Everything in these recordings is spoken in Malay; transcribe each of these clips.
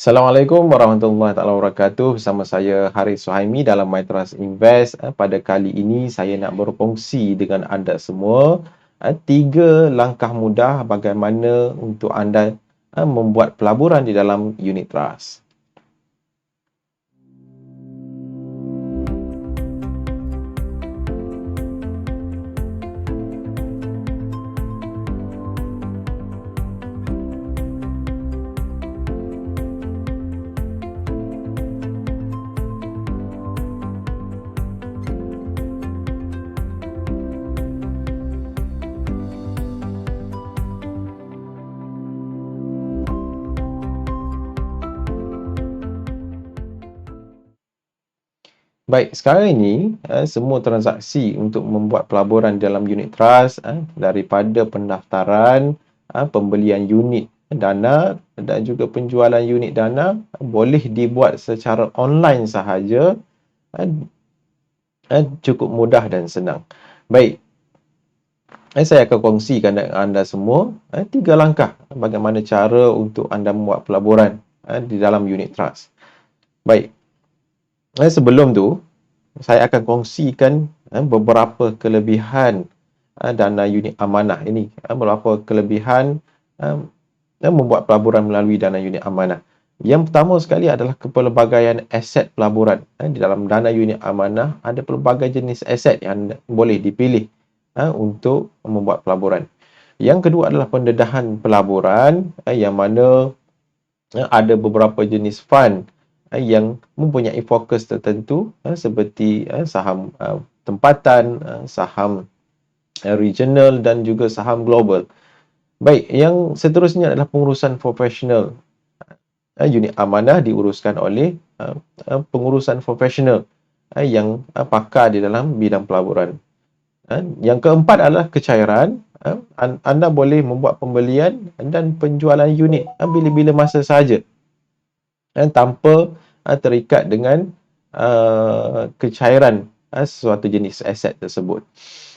Assalamualaikum warahmatullahi taala wabarakatuh. Bersama saya Haris Suhaimi dalam My Trust Invest. Pada kali ini saya nak berkongsi dengan anda semua tiga langkah mudah bagaimana untuk anda membuat pelaburan di dalam unit trust. Baik, sekarang ini semua transaksi untuk membuat pelaburan dalam unit trust daripada pendaftaran, pembelian unit dana dan juga penjualan unit dana boleh dibuat secara online sahaja, cukup mudah dan senang. Baik, saya akan kongsikan dengan anda semua tiga langkah bagaimana cara untuk anda membuat pelaburan di dalam unit trust. Baik, sebelum tu saya akan kongsikan beberapa kelebihan dana unit amanah ini, beberapa kelebihan membuat pelaburan melalui dana unit amanah. Yang pertama sekali adalah kepelbagaian aset pelaburan. Di dalam dana unit amanah ada pelbagai jenis aset yang boleh dipilih untuk membuat pelaburan. Yang kedua adalah pendedahan pelaburan yang mana ada beberapa jenis fund yang mempunyai fokus tertentu seperti saham tempatan, saham regional dan juga saham global. Baik, yang seterusnya adalah pengurusan profesional. Unit amanah diuruskan oleh pengurusan profesional yang pakar di dalam bidang pelaburan. Yang keempat adalah kecairan. Anda boleh membuat pembelian dan penjualan unit bila-bila masa sahaja tanpa terikat dengan kecairan sesuatu jenis aset tersebut.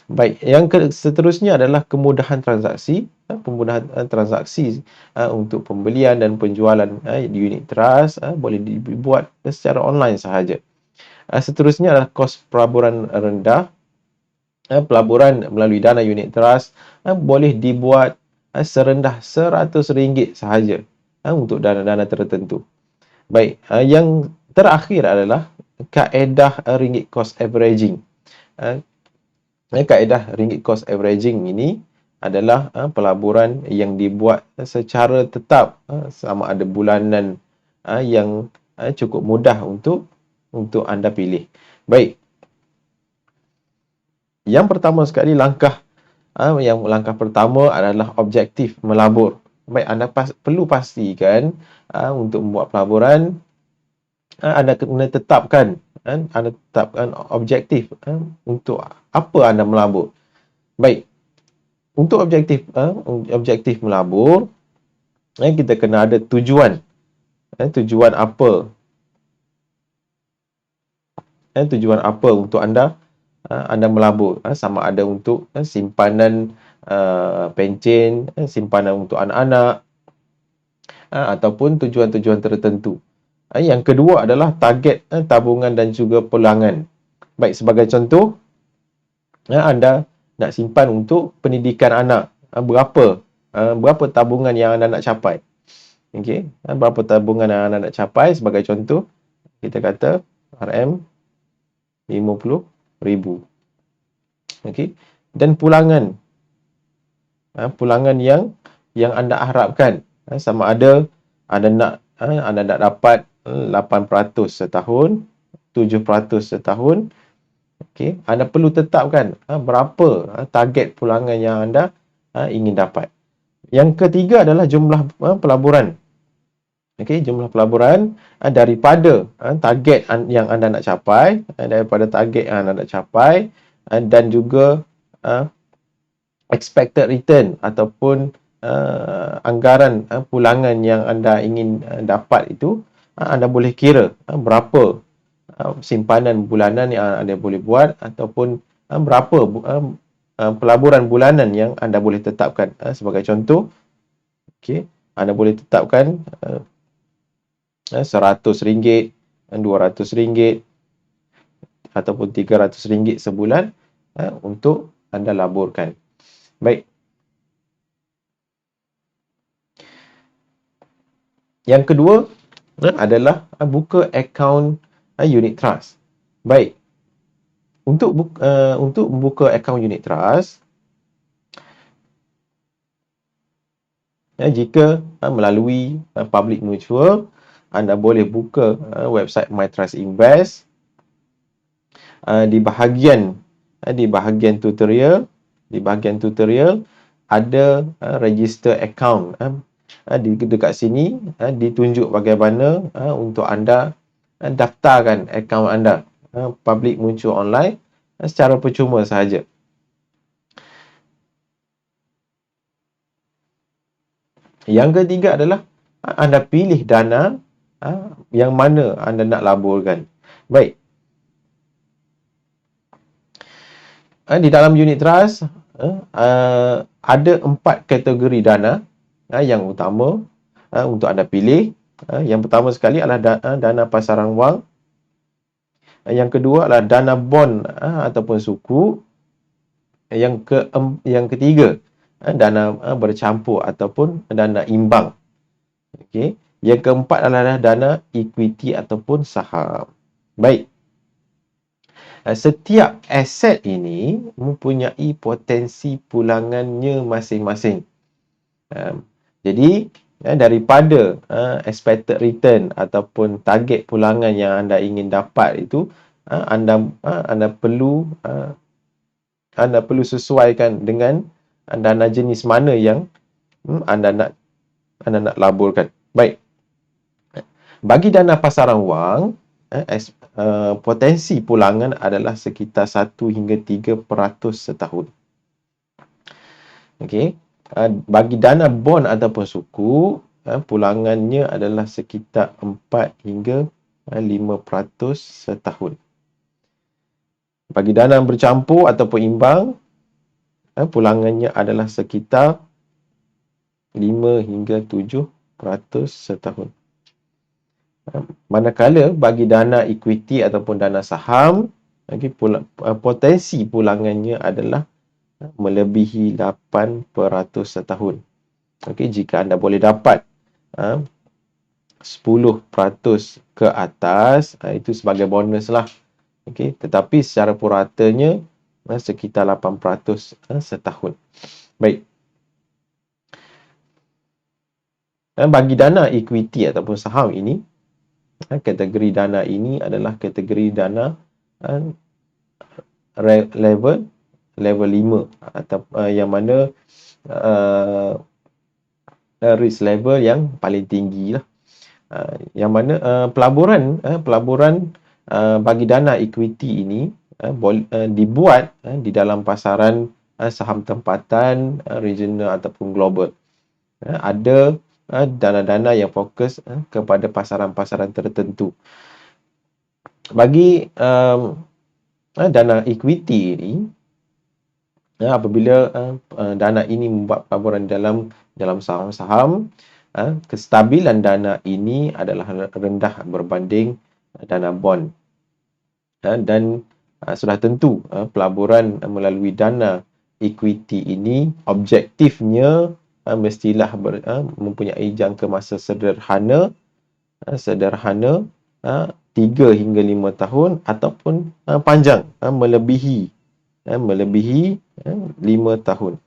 Baik, yang seterusnya adalah kemudahan transaksi. Kemudahan transaksi untuk pembelian dan penjualan unit trust boleh dibuat secara online sahaja. Seterusnya adalah kos pelaburan rendah. Pelaburan melalui dana unit trust boleh dibuat serendah RM100 sahaja untuk dana-dana tertentu. Baik, yang terakhir adalah kaedah ringgit cost averaging. Kaedah ringgit cost averaging ini adalah pelaburan yang dibuat secara tetap sama ada bulanan yang cukup mudah untuk anda pilih. Baik. Yang pertama sekali langkah pertama adalah objektif melabur. Baik, anda perlu pastikan untuk membuat pelaburan anda kena tetapkan objektif untuk apa anda melabur. Baik, untuk objektif melabur kita kena ada tujuan. Tujuan apa untuk anda melabur, sama ada untuk simpanan pencen, simpanan untuk anak-anak ataupun tujuan-tujuan tertentu. Yang kedua adalah target tabungan dan juga pulangan. Baik, sebagai contoh, anda nak simpan untuk pendidikan anak. Berapa tabungan yang anda nak capai? Okey, berapa tabungan yang anda nak capai? Sebagai contoh, kita kata RM50,000. Okey, dan pulangan yang anda harapkan sama ada anda nak dapat 8% setahun, 7% setahun. Okey, anda perlu tetapkan berapa target pulangan yang anda ingin dapat. Yang ketiga adalah jumlah pelaburan. Okey, jumlah pelaburan daripada target yang anda nak capai, dan juga expected return ataupun anggaran pulangan yang anda ingin dapat itu, anda boleh kira berapa simpanan bulanan yang anda boleh buat ataupun berapa pelaburan bulanan yang anda boleh tetapkan. Sebagai contoh, okey, anda boleh tetapkan RM100, RM200 ataupun RM300 sebulan untuk anda laburkan. Baik. Yang kedua adalah buka akaun unit trust. Baik. Untuk membuka akaun unit trust, jika melalui public mutual, anda boleh buka website My Trust Invest. Di bahagian tutorial ada register account. Dekat sini ditunjuk bagaimana untuk anda daftarkan akaun anda public mutual online secara percuma sahaja. Yang ketiga adalah anda pilih dana yang mana anda nak laburkan. Baik. Di dalam unit trust ada 4 kategori dana yang utama untuk anda pilih. Yang pertama sekali adalah dana pasaran wang. Yang kedua adalah dana bond ataupun suku. Yang ketiga dana bercampur ataupun dana imbang. Okey. Yang keempat adalah dana equity ataupun saham. Baik. Setiap aset ini mempunyai potensi pulangannya masing-masing. Jadi, daripada expected return ataupun target pulangan yang anda ingin dapat itu, anda perlu sesuaikan dengan dana jenis mana yang anda nak laburkan. Baik. Bagi dana pasaran wang, potensi pulangan adalah sekitar 1 hingga 3% setahun. Okey. Bagi dana bond ataupun suku, pulangannya adalah sekitar 4 hingga 5% setahun. Bagi dana bercampur ataupun imbang, pulangannya adalah sekitar 5 hingga 7% setahun. Manakala bagi dana equity ataupun dana saham, potensi pulangannya adalah melebihi 8% setahun. Okey, jika anda boleh dapat 10% ke atas, itu sebagai bonus lah. Okey, tetapi secara puratanya sekitar 8% setahun. Baik. Bagi dana equity ataupun saham ini, kategori dana ini adalah kategori dana level 5 atau yang mana risk level yang paling tinggi lah. Yang mana pelaburan bagi dana equity ini dibuat di dalam pasaran saham tempatan, regional ataupun global. Ada dana-dana yang fokus kepada pasaran-pasaran tertentu. Bagi dana equity ini, apabila dana ini membuat pelaburan dalam saham-saham, kestabilan dana ini adalah rendah berbanding dana bond. Dan sudah tentu pelaburan melalui dana equity ini objektifnya mestilah mempunyai jangka masa sederhana 3 hingga 5 tahun ataupun panjang melebihi 5 tahun.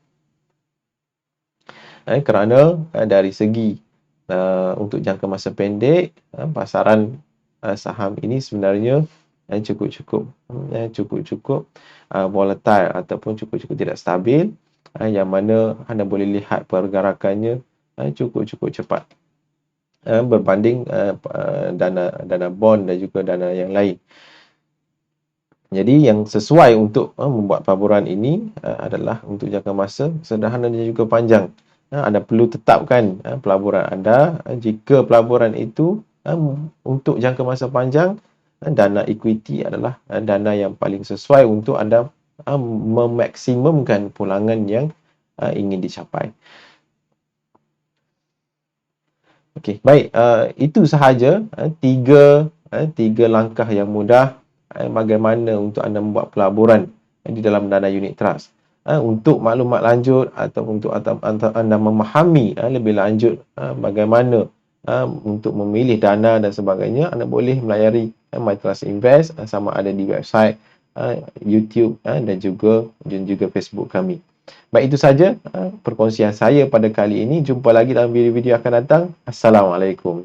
Kerana dari segi untuk jangka masa pendek, pasaran saham ini sebenarnya cukup volatile ataupun cukup tidak stabil, yang mana anda boleh lihat pergerakannya cukup cepat berbanding dana bond dan juga dana yang lain. Jadi yang sesuai untuk membuat pelaburan ini adalah untuk jangka masa sederhana dan juga panjang. Anda perlu tetapkan pelaburan anda. Jika pelaburan itu untuk jangka masa panjang, dana equity adalah dana yang paling sesuai untuk anda memaksimumkan pulangan yang ingin dicapai. Okey, baik. Itu sahaja tiga langkah yang mudah bagaimana untuk anda membuat pelaburan di dalam dana unit trust. Untuk maklumat lanjut atau untuk anda memahami lebih lanjut bagaimana untuk memilih dana dan sebagainya, anda boleh melayari MyTrust Invest sama ada di website, YouTube dan juga Facebook kami. Baik, itu saja perkongsian saya pada kali ini. Jumpa lagi dalam video-video akan datang. Assalamualaikum.